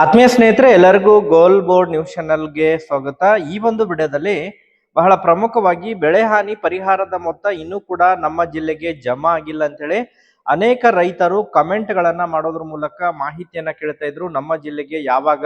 ಆತ್ಮೀಯ ಸ್ನೇಹಿತರೆ, ಎಲ್ಲರಿಗೂ ಗೋಲ್ ಬೋರ್ಡ್ ನ್ಯೂಸ್ ಚಾನೆಲ್ಗೆ ಸ್ವಾಗತ. ಈ ಒಂದು ವಿಡಿಯೋದಲ್ಲಿ ಬಹಳ ಪ್ರಮುಖವಾಗಿ ಬೆಳೆ ಹಾನಿ ಪರಿಹಾರದ ಮೊತ್ತ ಇನ್ನೂ ಕೂಡ ನಮ್ಮ ಜಿಲ್ಲೆಗೆ ಜಮಾ ಆಗಿಲ್ಲ ಅಂತೇಳಿ ಅನೇಕ ರೈತರು ಕಮೆಂಟ್ ಗಳನ್ನ ಮಾಡೋದ್ರ ಮೂಲಕ ಮಾಹಿತಿಯನ್ನ ಕೇಳ್ತಾ ಇದ್ರು. ನಮ್ಮ ಜಿಲ್ಲೆಗೆ ಯಾವಾಗ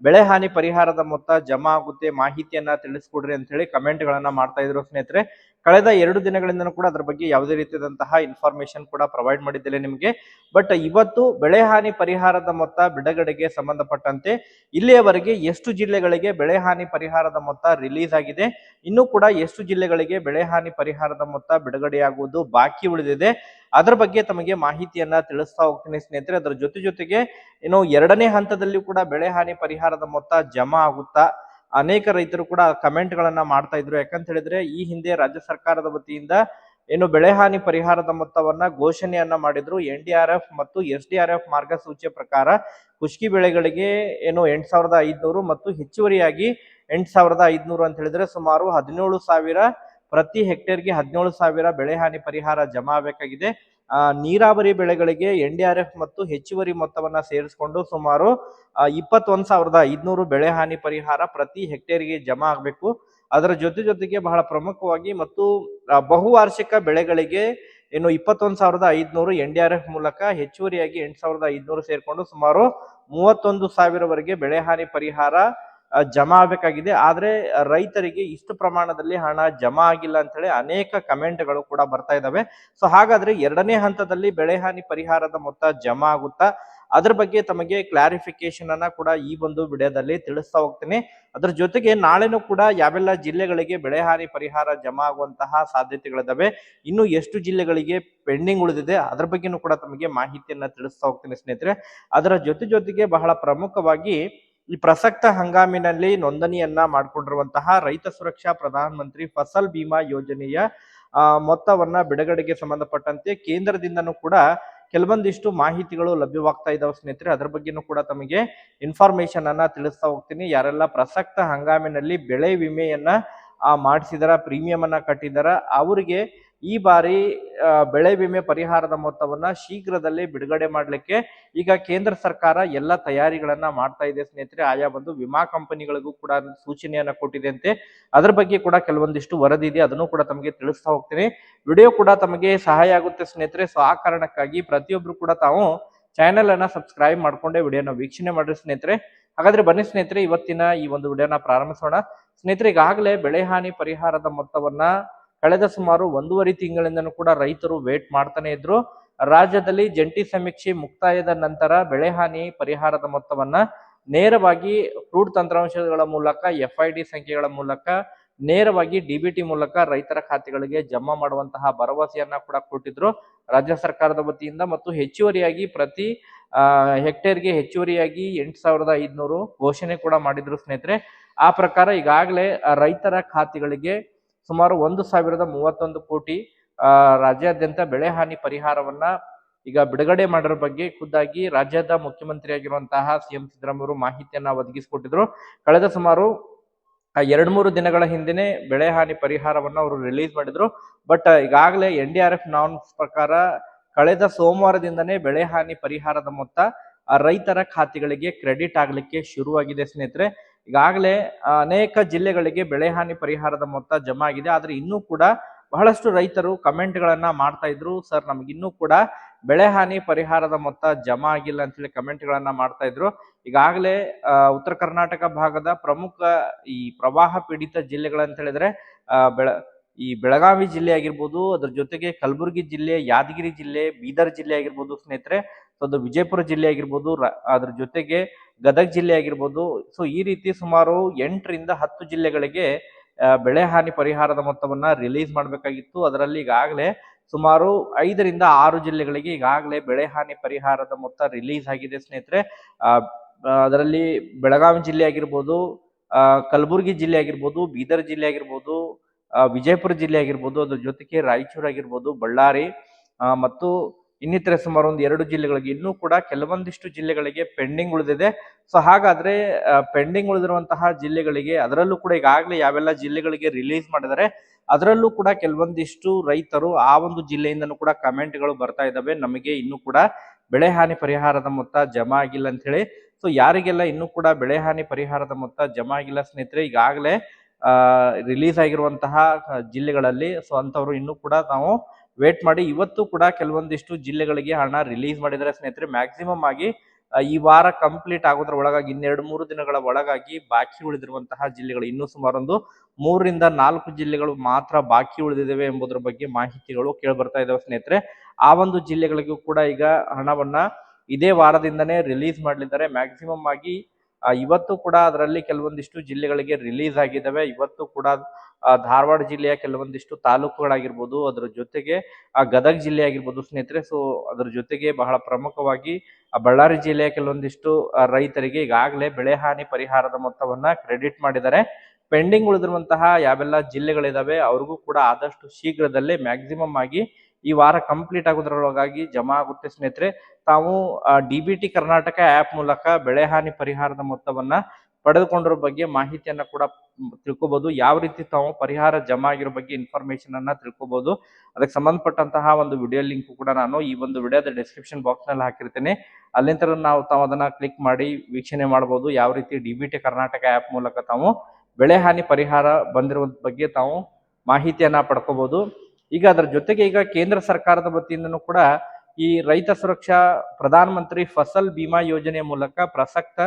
ಬೆಳೆ ಹಾನಿ ಪರಿಹಾರದ ಮೊತ್ತ ಜಮಾ ಆಗುತ್ತೆ ಮಾಹಿತಿಯನ್ನ ತಿಳಿಸ್ಕೊಡ್ರಿ ಅಂತ ಹೇಳಿ ಕಮೆಂಟ್ ಗಳನ್ನ ಮಾಡ್ತಾ ಇದ್ರು ಸ್ನೇಹಿತರೆ. ಕಳೆದ 2 ದಿನಗಳಿಂದ ಕೂಡ ಅದರ ಬಗ್ಗೆ ಯಾವುದೇ ರೀತಿಯಾದಂತಹ ಇನ್ಫಾರ್ಮೇಶನ್ ಕೂಡ ಪ್ರೊವೈಡ್ ಮಾಡಿದ್ದಿಲ್ಲ ನಿಮಗೆ. ಬಟ್ ಇವತ್ತು ಬೆಳೆ ಹಾನಿ ಪರಿಹಾರದ ಮೊತ್ತ ಬಿಡುಗಡೆಗೆ ಸಂಬಂಧಪಟ್ಟಂತೆ ಇಲ್ಲಿಯವರೆಗೆ ಎಷ್ಟು ಜಿಲ್ಲೆಗಳಿಗೆ ಬೆಳೆ ಹಾನಿ ಪರಿಹಾರದ ಮೊತ್ತ ರಿಲೀಸ್ ಆಗಿದೆ, ಇನ್ನು ಕೂಡ ಎಷ್ಟು ಜಿಲ್ಲೆಗಳಿಗೆ ಬೆಳೆ ಹಾನಿ ಪರಿಹಾರದ ಮೊತ್ತ ಬಿಡುಗಡೆಯಾಗುವುದು ಬಾಕಿ ಉಳಿದಿದೆ, ಅದರ ಬಗ್ಗೆ ತಮಗೆ ಮಾಹಿತಿಯನ್ನ ತಿಳಿಸ್ತಾ ಹೋಗ್ತೀನಿ ಸ್ನೇಹಿತರೆ. ಅದರ ಜೊತೆಗೆ ಇನ್ನು 2ನೇ ಹಂತದಲ್ಲಿ ಕೂಡ ಬೆಳೆ ಹಾನಿ ಪರಿಹಾರದ ಮೊತ್ತ ಜಮಾ ಆಗುತ್ತಾ ಅನೇಕ ರೈತರು ಕೂಡ ಕಮೆಂಟ್ ಗಳನ್ನ ಮಾಡ್ತಾ ಇದ್ರು. ಯಾಕಂತ ಹೇಳಿದ್ರೆ ಈ ಹಿಂದೆ ರಾಜ್ಯ ಸರ್ಕಾರದ ವತಿಯಿಂದ ಏನು ಬೆಳೆ ಹಾನಿ ಪರಿಹಾರದ ಮೊತ್ತವನ್ನ ಘೋಷಣೆಯನ್ನ ಮಾಡಿದ್ರು. NDRF ಮತ್ತು SDRF ಮಾರ್ಗಸೂಚಿಯ ಪ್ರಕಾರ ಕುಷ್ಕಿ ಬೆಳೆಗಳಿಗೆ ಏನು 8,500 ಮತ್ತು ಹೆಚ್ಚುವರಿಯಾಗಿ 8,500 ಅಂತ ಹೇಳಿದ್ರೆ ಸುಮಾರು 17,000 ಪ್ರತಿ ಹೆಕ್ಟೇರ್ಗೆ 17,000 ಬೆಳೆ ಹಾನಿ ಪರಿಹಾರ ಜಮಾ ಆಗಬೇಕಾಗಿದೆ. ನೀರಾವರಿ ಬೆಳೆಗಳಿಗೆ NDRF ಮತ್ತು ಹೆಚ್ಚುವರಿ ಮೊತ್ತವನ್ನ ಸೇರಿಸಿಕೊಂಡು ಸುಮಾರು 21,500 ಬೆಳೆ ಹಾನಿ ಪರಿಹಾರ ಪ್ರತಿ ಹೆಕ್ಟೇರ್ಗೆ ಜಮಾ ಆಗಬೇಕು. ಅದರ ಜೊತೆಗೆ ಬಹಳ ಪ್ರಮುಖವಾಗಿ ಮತ್ತು ಬಹುವಾರ್ಷಿಕ ಬೆಳೆಗಳಿಗೆ ಏನು 21,500 NDRF ಮೂಲಕ ಹೆಚ್ಚುವರಿಯಾಗಿ 8,500 ಸೇರ್ಕೊಂಡು ಸುಮಾರು 31,000ವರೆಗೆ ಬೆಳೆ ಹಾನಿ ಪರಿಹಾರ ಜಮಾ ಆಗಬೇಕಾಗಿದೆ. ಆದ್ರೆ ರೈತರಿಗೆ ಇಷ್ಟು ಪ್ರಮಾಣದಲ್ಲಿ ಹಣ ಜಮಾ ಆಗಿಲ್ಲ ಅಂತ ಹೇಳಿ ಅನೇಕ ಕಮೆಂಟ್ಗಳು ಕೂಡ ಬರ್ತಾ ಇದಾವೆ. ಸೊ ಹಾಗಾದ್ರೆ 2ನೇ ಹಂತದಲ್ಲಿ ಬೆಳೆ ಹಾನಿ ಪರಿಹಾರದ ಮೊತ್ತ ಜಮಾ ಆಗುತ್ತಾ, ಅದ್ರ ಬಗ್ಗೆ ತಮಗೆ ಕ್ಲಾರಿಫಿಕೇಶನ್ ಅನ್ನ ಕೂಡ ಈ ಒಂದು ವಿಡಿಯೋದಲ್ಲಿ ತಿಳಿಸ್ತಾ ಹೋಗ್ತೀನಿ. ಅದ್ರ ಜೊತೆಗೆ ನಾಳೆನೂ ಕೂಡ ಯಾವೆಲ್ಲ ಜಿಲ್ಲೆಗಳಿಗೆ ಬೆಳೆ ಹಾನಿ ಪರಿಹಾರ ಜಮಾ ಆಗುವಂತಹ ಸಾಧ್ಯತೆಗಳಿದಾವೆ, ಇನ್ನು ಎಷ್ಟು ಜಿಲ್ಲೆಗಳಿಗೆ ಪೆಂಡಿಂಗ್ ಉಳಿದಿದೆ, ಅದ್ರ ಬಗ್ಗೆನೂ ಕೂಡ ತಮಗೆ ಮಾಹಿತಿಯನ್ನ ತಿಳಿಸ್ತಾ ಹೋಗ್ತೀನಿ ಸ್ನೇಹಿತರೆ. ಅದರ ಜೊತೆಗೆ ಬಹಳ ಪ್ರಮುಖವಾಗಿ ಈ ಪ್ರಸಕ್ತ ಹಂಗಾಮಿನಲ್ಲಿ ನೋಂದಣಿಯನ್ನ ಮಾಡಿಕೊಂಡಿರುವಂತಹ ರೈತ ಸುರಕ್ಷಾ ಪ್ರಧಾನ ಮಂತ್ರಿ ಫಸಲ್ ಬಿಮಾ ಯೋಜನೆಯ ಮೊತ್ತವನ್ನ ಬಿಡುಗಡೆಗೆ ಸಂಬಂಧಪಟ್ಟಂತೆ ಕೇಂದ್ರದಿಂದನೂ ಕೂಡ ಕೆಲವೊಂದಿಷ್ಟು ಮಾಹಿತಿಗಳು ಲಭ್ಯವಾಗ್ತಾ ಇದಾವೆ ಸ್ನೇಹಿತರೆ. ಅದ್ರ ಬಗ್ಗೆನೂ ಕೂಡ ತಮಗೆ ಇನ್ಫಾರ್ಮೇಶನ್ ಅನ್ನ ತಿಳಿಸ್ತಾ ಹೋಗ್ತೀನಿ. ಯಾರೆಲ್ಲ ಪ್ರಸಕ್ತ ಹಂಗಾಮಿನಲ್ಲಿ ಬೆಳೆ ವಿಮೆಯನ್ನ ಮಾಡಿಸಿದಾರ, ಪ್ರೀಮಿಯಂ ಅನ್ನ ಕಟ್ಟಿದಾರ, ಅವರಿಗೆ ಈ ಬಾರಿ ಬೆಳೆ ವಿಮೆ ಪರಿಹಾರದ ಮೊತ್ತವನ್ನ ಶೀಘ್ರದಲ್ಲೇ ಬಿಡುಗಡೆ ಮಾಡ್ಲಿಕ್ಕೆ ಈಗ ಕೇಂದ್ರ ಸರ್ಕಾರ ಎಲ್ಲ ತಯಾರಿಗಳನ್ನ ಮಾಡ್ತಾ ಇದೆ ಸ್ನೇಹಿತರೆ. ಆಯಾ ಒಂದು ವಿಮಾ ಕಂಪನಿಗಳಿಗೂ ಕೂಡ ಸೂಚನೆಯನ್ನ ಕೊಟ್ಟಿದೆ ಅಂತೆ. ಅದ್ರ ಬಗ್ಗೆ ಕೂಡ ಕೆಲವೊಂದಿಷ್ಟು ವರದಿ ಇದೆ, ಅದನ್ನು ಕೂಡ ತಮಗೆ ತಿಳಿಸ್ತಾ ಹೋಗ್ತೀನಿ. ವಿಡಿಯೋ ಕೂಡ ತಮಗೆ ಸಹಾಯ ಆಗುತ್ತೆ ಸ್ನೇಹಿತರೆ. ಸೊ ಆ ಕಾರಣಕ್ಕಾಗಿ ಪ್ರತಿಯೊಬ್ರು ಕೂಡ ತಾವು ಚಾನೆಲ್ ಅನ್ನ ಸಬ್ಸ್ಕ್ರೈಬ್ ಮಾಡ್ಕೊಂಡೆ ವಿಡಿಯೋನ ವೀಕ್ಷಣೆ ಮಾಡ್ರಿ ಸ್ನೇಹಿತರೆ. ಹಾಗಾದ್ರೆ ಬನ್ನಿ ಸ್ನೇಹಿತರೆ, ಇವತ್ತಿನ ಈ ಒಂದು ವಿಡಿಯೋನ ಪ್ರಾರಂಭಿಸೋಣ ಸ್ನೇಹಿತರೆ. ಈಗಾಗಲೇ ಬೆಳೆ ಹಾನಿ ಪರಿಹಾರದ ಮೊತ್ತವನ್ನ ಕಳೆದ ಸುಮಾರು 1.5 ತಿಂಗಳಿಂದನೂ ಕೂಡ ರೈತರು ವೇಟ್ ಮಾಡ್ತಾನೆ ಇದ್ರು. ರಾಜ್ಯದಲ್ಲಿ ಜಂಟಿ ಸಮೀಕ್ಷೆ ಮುಕ್ತಾಯದ ನಂತರ ಬೆಳೆ ಹಾನಿ ಪರಿಹಾರದ ಮೊತ್ತವನ್ನ ನೇರವಾಗಿ ಫ್ರೂಟ್ ತಂತ್ರಾಂಶಗಳ ಮೂಲಕ FID ಸಂಖ್ಯೆಗಳ ಮೂಲಕ ನೇರವಾಗಿ DBT ಮೂಲಕ ರೈತರ ಖಾತೆಗಳಿಗೆ ಜಮಾ ಮಾಡುವಂತಹ ಭರವಸೆಯನ್ನ ಕೂಡ ಕೊಟ್ಟಿದ್ರು ರಾಜ್ಯ ಸರ್ಕಾರದ ವತಿಯಿಂದ. ಮತ್ತು ಹೆಚ್ಚುವರಿಯಾಗಿ ಪ್ರತಿ ಹೆಕ್ಟೇರ್ಗೆ ಹೆಚ್ಚುವರಿಯಾಗಿ 8,500 ಘೋಷಣೆ ಕೂಡ ಮಾಡಿದ್ರು ಸ್ನೇಹಿತರೆ. ಆ ಪ್ರಕಾರ ಈಗಾಗಲೇ ರೈತರ ಖಾತೆಗಳಿಗೆ ಸುಮಾರು 1,031 ಕೋಟಿ ರಾಜ್ಯಾದ್ಯಂತ ಬೆಳೆ ಹಾನಿ ಪರಿಹಾರವನ್ನ ಈಗ ಬಿಡುಗಡೆ ಮಾಡಿರೋ ಬಗ್ಗೆ ಖುದ್ದಾಗಿ ರಾಜ್ಯದ ಮುಖ್ಯಮಂತ್ರಿ ಆಗಿರುವಂತಹ CM ಸಿದ್ದರಾಮಯ್ಯ ಮಾಹಿತಿಯನ್ನ ಒದಗಿಸಿಕೊಟ್ಟಿದ್ರು. ಕಳೆದ ಸುಮಾರು 2-3 ದಿನಗಳ ಹಿಂದೆನೆ ಬೆಳೆ ಹಾನಿ ಪರಿಹಾರವನ್ನ ಅವರು ರಿಲೀಸ್ ಮಾಡಿದ್ರು. ಬಟ್ ಈಗಾಗಲೇ NDRF ನಾರ್ಮ್ಸ್ ಪ್ರಕಾರ ಕಳೆದ ಸೋಮವಾರದಿಂದನೇ ಬೆಳೆ ಹಾನಿ ಪರಿಹಾರದ ಮೊತ್ತ ರೈತರ ಖಾತೆಗಳಿಗೆ ಕ್ರೆಡಿಟ್ ಆಗ್ಲಿಕ್ಕೆ ಶುರುವಾಗಿದೆ ಸ್ನೇಹಿತರೆ. ಈಗಾಗಲೇ ಅನೇಕ ಜಿಲ್ಲೆಗಳಿಗೆ ಬೆಳೆ ಹಾನಿ ಪರಿಹಾರದ ಮೊತ್ತ ಜಮಾ ಆಗಿದೆ. ಆದ್ರೆ ಇನ್ನೂ ಕೂಡ ಬಹಳಷ್ಟು ರೈತರು ಕಮೆಂಟ್ ಗಳನ್ನ ಮಾಡ್ತಾ ಇದ್ರು, ಸರ್ ನಮಗಿನ್ನೂ ಕೂಡ ಬೆಳೆ ಹಾನಿ ಪರಿಹಾರದ ಮೊತ್ತ ಜಮಾ ಆಗಿಲ್ಲ ಅಂತ ಹೇಳಿ ಕಮೆಂಟ್ ಗಳನ್ನ ಮಾಡ್ತಾ ಇದ್ರು. ಈಗಾಗಲೇ ಉತ್ತರ ಕರ್ನಾಟಕ ಭಾಗದ ಪ್ರಮುಖ ಈ ಪ್ರವಾಹ ಪೀಡಿತ ಜಿಲ್ಲೆಗಳಂತ ಹೇಳಿದ್ರೆ ಈ ಬೆಳಗಾವಿ ಜಿಲ್ಲೆ ಆಗಿರ್ಬೋದು, ಅದ್ರ ಜೊತೆಗೆ ಕಲಬುರಗಿ ಜಿಲ್ಲೆ, ಯಾದಗಿರಿ ಜಿಲ್ಲೆ, ಬೀದರ್ ಜಿಲ್ಲೆ ಆಗಿರ್ಬೋದು ಸ್ನೇಹಿತರೆ, ಅದು ವಿಜಯಪುರ ಜಿಲ್ಲೆ ಆಗಿರ್ಬೋದು, ಅದ್ರ ಜೊತೆಗೆ ಗದಗ ಜಿಲ್ಲೆ ಆಗಿರ್ಬೋದು. ಸೊ ಈ ರೀತಿ ಸುಮಾರು 8ರಿಂದ 10 ಜಿಲ್ಲೆಗಳಿಗೆ ಬೆಳೆ ಹಾನಿ ಪರಿಹಾರದ ಮೊತ್ತವನ್ನ ರಿಲೀಸ್ ಮಾಡಬೇಕಾಗಿತ್ತು. ಅದರಲ್ಲಿ ಈಗಾಗಲೇ ಸುಮಾರು 5ರಿಂದ 6 ಜಿಲ್ಲೆಗಳಿಗೆ ಈಗಾಗಲೇ ಬೆಳೆ ಹಾನಿ ಪರಿಹಾರದ ಮೊತ್ತ ರಿಲೀಸ್ ಆಗಿದೆ ಸ್ನೇಹಿತರೆ. ಅದರಲ್ಲಿ ಬೆಳಗಾವಿ ಜಿಲ್ಲೆ ಆಗಿರ್ಬೋದು, ಕಲಬುರಗಿ ಜಿಲ್ಲೆ ಆಗಿರ್ಬೋದು, ಬೀದರ್ ಜಿಲ್ಲೆ ಆಗಿರ್ಬೋದು, ವಿಜಯಪುರ ಜಿಲ್ಲೆ ಆಗಿರ್ಬೋದು, ಅದ್ರ ಜೊತೆಗೆ ರಾಯಚೂರು ಆಗಿರ್ಬೋದು, ಬಳ್ಳಾರಿ ಮತ್ತು ಇನ್ನಿತರೆ ಸುಮಾರು 1-2 ಜಿಲ್ಲೆಗಳಿಗೆ ಇನ್ನೂ ಕೂಡ ಕೆಲವೊಂದಿಷ್ಟು ಜಿಲ್ಲೆಗಳಿಗೆ ಪೆಂಡಿಂಗ್ ಉಳಿದಿದೆ. ಸೊ ಹಾಗಾದ್ರೆ ಪೆಂಡಿಂಗ್ ಉಳಿದಿರುವಂತಹ ಜಿಲ್ಲೆಗಳಿಗೆ ಅದರಲ್ಲೂ ಕೂಡ ಈಗಾಗಲೇ ಯಾವೆಲ್ಲ ಜಿಲ್ಲೆಗಳಿಗೆ ರಿಲೀಸ್ ಮಾಡಿದರೆ ಅದರಲ್ಲೂ ಕೂಡ ಕೆಲವೊಂದಿಷ್ಟು ರೈತರು ಆ ಒಂದು ಜಿಲ್ಲೆಯಿಂದನೂ ಕೂಡ ಕಮೆಂಟ್ಗಳು ಬರ್ತಾ ಇದ್ದಾವೆ, ನಮಗೆ ಇನ್ನೂ ಕೂಡ ಬೆಳೆ ಹಾನಿ ಪರಿಹಾರದ ಮೊತ್ತ ಜಮಾ ಆಗಿಲ್ಲ ಅಂತ ಹೇಳಿ. ಸೊ ಯಾರಿಗೆಲ್ಲ ಇನ್ನೂ ಕೂಡ ಬೆಳೆ ಹಾನಿ ಪರಿಹಾರದ ಮೊತ್ತ ಜಮಾ ಆಗಿಲ್ಲ ಸ್ನೇಹಿತರೆ, ಈಗಾಗಲೇ ರಿಲೀಸ್ ಆಗಿರುವಂತಹ ಜಿಲ್ಲೆಗಳಲ್ಲಿ ಸೊ ಅಂತವ್ರು ಇನ್ನೂ ಕೂಡ ನಾವು ವೇಟ್ ಮಾಡಿ. ಇವತ್ತು ಕೂಡ ಕೆಲವೊಂದಿಷ್ಟು ಜಿಲ್ಲೆಗಳಿಗೆ ಹಣ ರಿಲೀಸ್ ಮಾಡಿದರೆ ಸ್ನೇಹಿತರೆ. ಮ್ಯಾಕ್ಸಿಮಮ್ ಆಗಿ ಈ ವಾರ ಕಂಪ್ಲೀಟ್ ಆಗೋದ್ರ ಒಳಗಾಗಿ 2-3 ದಿನಗಳ ಒಳಗಾಗಿ ಬಾಕಿ ಉಳಿದಿರುವಂತಹ ಜಿಲ್ಲೆಗಳು ಇನ್ನೂ ಸುಮಾರೊಂದು 3-4 ಜಿಲ್ಲೆಗಳು ಮಾತ್ರ ಬಾಕಿ ಉಳಿದಿವೆ ಎಂಬುದರ ಬಗ್ಗೆ ಮಾಹಿತಿಗಳು ಕೇಳಿಬರ್ತಾ ಇದಾವೆ ಸ್ನೇಹಿತರೆ. ಆ ಒಂದು ಜಿಲ್ಲೆಗಳಿಗೂ ಕೂಡ ಈಗ ಹಣವನ್ನ ಇದೇ ವಾರದಿಂದನೇ ರಿಲೀಸ್ ಮಾಡಲಿದ್ದಾರೆ. ಮ್ಯಾಕ್ಸಿಮಮ್ ಆಗಿ ಇವತ್ತು ಕೂಡ ಅದರಲ್ಲಿ ಕೆಲವೊಂದಿಷ್ಟು ಜಿಲ್ಲೆಗಳಿಗೆ ರಿಲೀಸ್ ಆಗಿದ್ದಾವೆ. ಇವತ್ತು ಕೂಡ ಧಾರವಾಡ ಜಿಲ್ಲೆಯ ಕೆಲವೊಂದಿಷ್ಟು ತಾಲೂಕುಗಳಾಗಿರ್ಬೋದು, ಅದರ ಜೊತೆಗೆ ಗದಗ ಜಿಲ್ಲೆ ಆಗಿರ್ಬೋದು ಸ್ನೇಹಿತರೆ. ಸೊ ಅದರ ಜೊತೆಗೆ ಬಹಳ ಪ್ರಮುಖವಾಗಿ ಬಳ್ಳಾರಿ ಜಿಲ್ಲೆಯ ಕೆಲವೊಂದಿಷ್ಟು ರೈತರಿಗೆ ಈಗಾಗಲೇ ಬೆಳೆ ಹಾನಿ ಪರಿಹಾರದ ಮೊತ್ತವನ್ನ ಕ್ರೆಡಿಟ್ ಮಾಡಿದ್ದಾರೆ. ಪೆಂಡಿಂಗ್ ಉಳಿದಿರುವಂತಹ ಯಾವೆಲ್ಲ ಜಿಲ್ಲೆಗಳಿದಾವೆ ಅವ್ರಿಗೂ ಕೂಡ ಆದಷ್ಟು ಶೀಘ್ರದಲ್ಲೇ ಮ್ಯಾಕ್ಸಿಮಮ್ ಆಗಿ ಈ ವಾರ ಕಂಪ್ಲೀಟ್ ಆಗೋದ್ರೊಳಗಾಗಿ ಜಮಾ ಆಗುತ್ತೆ ಸ್ನೇಹಿತರೆ. ತಾವು DBT ಕರ್ನಾಟಕ ಆ್ಯಪ್ ಮೂಲಕ ಬೆಳೆ ಹಾನಿ ಪರಿಹಾರದ ಮೊತ್ತವನ್ನ ಪಡೆದುಕೊಂಡಿರೋ ಬಗ್ಗೆ ಮಾಹಿತಿಯನ್ನ ಕೂಡ ತಿಳ್ಕೊಬಹುದು. ಯಾವ ರೀತಿ ತಾವು ಪರಿಹಾರ ಜಮಾ ಆಗಿರೋ ಬಗ್ಗೆ ಇನ್ಫಾರ್ಮೇಶನ್ ಅನ್ನ ತಿಳ್ಕೊಬಹುದು. ಅದಕ್ಕೆ ಸಂಬಂಧಪಟ್ಟಂತಹ ಒಂದು ವಿಡಿಯೋ ಲಿಂಕ್ ಕೂಡ ನಾನು ಈ ಒಂದು ವಿಡಿಯೋದ ಡಿಸ್ಕ್ರಿಪ್ಷನ್ ಬಾಕ್ಸ್ ನಲ್ಲಿ ಹಾಕಿರ್ತೇನೆ. ಅಲ್ಲಿಂದ ತಾವು ಅದನ್ನ ಕ್ಲಿಕ್ ಮಾಡಿ ವೀಕ್ಷಣೆ ಮಾಡಬಹುದು. ಯಾವ ರೀತಿ DBT ಕರ್ನಾಟಕ ಆ್ಯಪ್ ಮೂಲಕ ತಾವು ಬೆಳೆ ಹಾನಿ ಪರಿಹಾರ ಬಂದಿರುವ ಬಗ್ಗೆ ತಾವು ಮಾಹಿತಿಯನ್ನ ಪಡ್ಕೋಬಹುದು. ಈಗ ಅದರ ಜೊತೆಗೆ ಈಗ ಕೇಂದ್ರ ಸರ್ಕಾರದ ವತಿಯಿಂದನೂ ಕೂಡ ಈ ರೈತ ಸುರಕ್ಷಾ ಪ್ರಧಾನ ಮಂತ್ರಿ ಫಸಲ್ ಬಿಮಾ ಯೋಜನೆಯ ಮೂಲಕ ಪ್ರಸಕ್ತ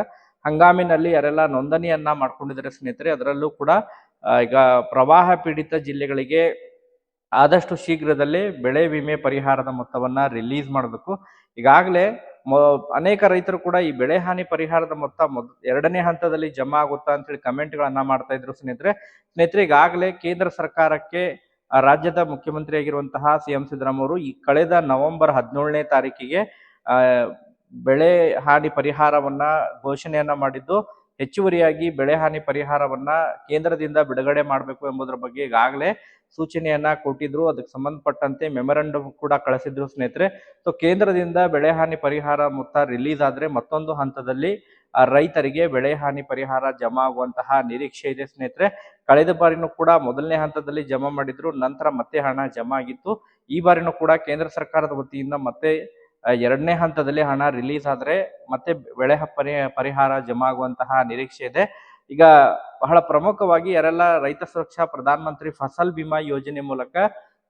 ಹಂಗಾಮಿನಲ್ಲಿ ಯಾರೆಲ್ಲ ನೋಂದಣಿಯನ್ನ ಮಾಡ್ಕೊಂಡಿದ್ದಾರೆ ಸ್ನೇಹಿತರೆ, ಅದರಲ್ಲೂ ಕೂಡ ಈಗ ಪ್ರವಾಹ ಪೀಡಿತ ಜಿಲ್ಲೆಗಳಿಗೆ ಆದಷ್ಟು ಶೀಘ್ರದಲ್ಲೇ ಬೆಳೆ ವಿಮೆ ಪರಿಹಾರದ ಮೊತ್ತವನ್ನ ರಿಲೀಸ್ ಮಾಡಬೇಕು. ಈಗಾಗಲೇ ಅನೇಕ ರೈತರು ಕೂಡ ಈ ಬೆಳೆ ಹಾನಿ ಪರಿಹಾರದ ಮೊತ್ತ 2ನೇ ಹಂತದಲ್ಲಿ ಜಮಾ ಆಗುತ್ತಾ ಅಂತ ಹೇಳಿ ಕಮೆಂಟ್ ಗಳನ್ನ ಮಾಡ್ತಾ ಇದ್ರು ಸ್ನೇಹಿತರೆ. ಈಗಾಗಲೇ ಕೇಂದ್ರ ಸರ್ಕಾರಕ್ಕೆ ರಾಜ್ಯದ ಮುಖ್ಯಮಂತ್ರಿ ಆಗಿರುವಂತಹ CM ಸಿದ್ದರಾಮಯ್ಯ ಈ ಕಳೆದ ನವೆಂಬರ್ 17ನೇ ತಾರೀಕಿಗೆ ಬೆಳೆ ಹಾನಿ ಪರಿಹಾರವನ್ನ ಘೋಷಣೆಯನ್ನ ಮಾಡಿದ್ದು, ಹೆಚ್ಚುವರಿಯಾಗಿ ಬೆಳೆ ಹಾನಿ ಪರಿಹಾರವನ್ನ ಕೇಂದ್ರದಿಂದ ಬಿಡುಗಡೆ ಮಾಡಬೇಕು ಎಂಬುದರ ಬಗ್ಗೆ ಈಗಾಗಲೇ ಸೂಚನೆಯನ್ನ ಕೊಟ್ಟಿದ್ರು. ಅದಕ್ಕೆ ಸಂಬಂಧಪಟ್ಟಂತೆ ಮೆಮೊರಂಡಮ್ ಕೂಡ ಕಳಿಸಿದ್ರು ಸ್ನೇಹಿತರೆ. ಸೊ ಕೇಂದ್ರದಿಂದ ಬೆಳೆ ಹಾನಿ ಪರಿಹಾರ ಮೊತ್ತ ರಿಲೀಸ್ ಆದ್ರೆ ಮತ್ತೊಂದು ಹಂತದಲ್ಲಿ ರೈತರಿಗೆ ಬೆಳೆ ಹಾನಿ ಪರಿಹಾರ ಜಮಾ ಆಗುವಂತಹ ನಿರೀಕ್ಷೆ ಇದೆ ಸ್ನೇಹಿತರೆ. ಕಳೆದ ಬಾರಿನೂ ಕೂಡ ಮೊದಲನೇ ಹಂತದಲ್ಲಿ ಜಮಾ ಮಾಡಿದ್ರು, ನಂತರ ಮತ್ತೆ ಹಣ ಜಮಾ ಆಗಿತ್ತು. ಈ ಬಾರಿನೂ ಕೂಡ ಕೇಂದ್ರ ಸರ್ಕಾರದ ವತಿಯಿಂದ ಮತ್ತೆ 2ನೇ ಹಂತದಲ್ಲಿ ಹಣ ರಿಲೀಸ್ ಆದ್ರೆ ಮತ್ತೆ ಬೆಳೆ ಪರಿಹಾರ ಜಮಾ ಆಗುವಂತಹ ನಿರೀಕ್ಷೆ ಇದೆ. ಈಗ ಬಹಳ ಪ್ರಮುಖವಾಗಿ ಯಾರೆಲ್ಲ ರೈತ ಸುರಕ್ಷಾ ಪ್ರಧಾನ ಮಂತ್ರಿ ಫಸಲ್ ಬಿಮಾ ಯೋಜನೆ ಮೂಲಕ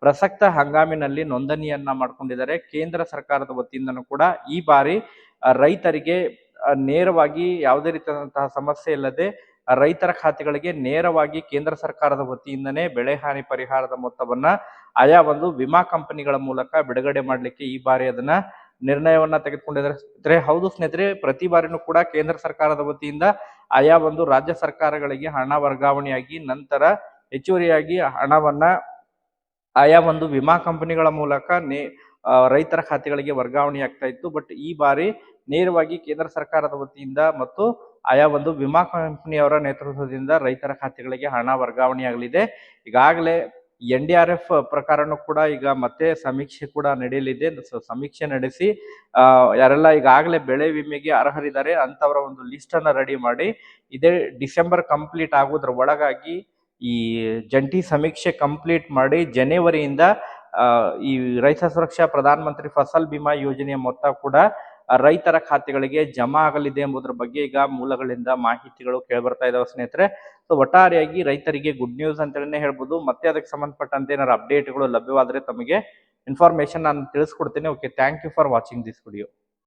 ಪ್ರಸಕ್ತ ಹಂಗಾಮಿನಲ್ಲಿ ನೋಂದಣಿಯನ್ನ ಮಾಡ್ಕೊಂಡಿದ್ದಾರೆ, ಕೇಂದ್ರ ಸರ್ಕಾರದ ವತಿಯಿಂದನೂ ಕೂಡ ಈ ಬಾರಿ ರೈತರಿಗೆ ನೇರವಾಗಿ ಯಾವುದೇ ರೀತಿಯಾದಂತಹ ಸಮಸ್ಯೆ ಇಲ್ಲದೆ ರೈತರ ಖಾತೆಗಳಿಗೆ ನೇರವಾಗಿ ಕೇಂದ್ರ ಸರ್ಕಾರದ ವತಿಯಿಂದನೇ ಬೆಳೆ ಹಾನಿ ಪರಿಹಾರದ ಮೊತ್ತವನ್ನ ಆಯಾ ಒಂದು ವಿಮಾ ಕಂಪನಿಗಳ ಮೂಲಕ ಬಿಡುಗಡೆ ಮಾಡ್ಲಿಕ್ಕೆ ಈ ಬಾರಿ ಅದನ್ನ ನಿರ್ಣಯವನ್ನ ತೆಗೆದುಕೊಂಡಿದ್ದಾರೆ. ಹೌದು ಸ್ನೇಹಿತರೆ, ಪ್ರತಿ ಬಾರಿನೂ ಕೂಡ ಕೇಂದ್ರ ಸರ್ಕಾರದ ವತಿಯಿಂದ ಆಯಾ ಒಂದು ರಾಜ್ಯ ಸರ್ಕಾರಗಳಿಗೆ ಹಣ ವರ್ಗಾವಣೆಯಾಗಿ ನಂತರ ಹೆಚ್ಚುವರಿಯಾಗಿ ಹಣವನ್ನ ಆಯಾ ಒಂದು ವಿಮಾ ಕಂಪನಿಗಳ ಮೂಲಕ ರೈತರ ಖಾತೆಗಳಿಗೆ ವರ್ಗಾವಣೆ ಆಗ್ತಾ ಇತ್ತು. ಬಟ್ ಈ ಬಾರಿ ನೇರವಾಗಿ ಕೇಂದ್ರ ಸರ್ಕಾರದ ವತಿಯಿಂದ ಮತ್ತು ಆಯಾ ಒಂದು ವಿಮಾ ಕಂಪನಿಯವರ ನೇತೃತ್ವದಿಂದ ರೈತರ ಖಾತೆಗಳಿಗೆ ಹಣ ವರ್ಗಾವಣೆ ಆಗಲಿದೆ. ಈಗಾಗಲೇ NDRF ಪ್ರಕಾರನೂ ಕೂಡ ಈಗ ಮತ್ತೆ ಸಮೀಕ್ಷೆ ಕೂಡ ನಡೆಯಲಿದೆ. ಸಮೀಕ್ಷೆ ನಡೆಸಿ ಯಾರೆಲ್ಲ ಈಗಾಗಲೇ ಬೆಳೆ ವಿಮೆಗೆ ಅರ್ಹರಿದ್ದಾರೆ ಅಂತವರ ಒಂದು ಲಿಸ್ಟ್ ಅನ್ನ ರೆಡಿ ಮಾಡಿ ಇದೇ ಡಿಸೆಂಬರ್ ಕಂಪ್ಲೀಟ್ ಆಗೋದ್ರ ಒಳಗಾಗಿ ಈ ಜಂಟಿ ಸಮೀಕ್ಷೆ ಕಂಪ್ಲೀಟ್ ಮಾಡಿ ಜನವರಿಯಿಂದ ಈ ರೈತ ಸುರಕ್ಷಾ ಪ್ರಧಾನ ಮಂತ್ರಿ ಫಸಲ್ ಬಿಮಾ ಯೋಜನೆಯ ಮೊತ್ತ ಕೂಡ ರೈತರ ಖಾತೆಗಳಿಗೆ ಜಮಾ ಆಗಲಿದೆ ಎಂಬುದರ ಬಗ್ಗೆ ಈಗ ಮೂಲಗಳಿಂದ ಮಾಹಿತಿಗಳು ಕೇಳಿಬರ್ತಾ ಇದಾವೆ ಸ್ನೇಹಿತರೆ. ಸೊ ಒಟ್ಟಾರೆಯಾಗಿ ರೈತರಿಗೆ ಗುಡ್ ನ್ಯೂಸ್ ಅಂತೇಳಿ ಹೇಳ್ಬೋದು. ಮತ್ತೆ ಅದಕ್ಕೆ ಸಂಬಂಧಪಟ್ಟಂತೆ ಏನಾದ್ರು ಅಪ್ಡೇಟ್ಗಳು ಲಭ್ಯವಾದ್ರೆ ತಮಗೆ ಇನ್ಫಾರ್ಮೇಶನ್ ನಾನು ತಿಳಿಸ್ಕೊಡ್ತೇನೆ. Okay, thank you for watching this video.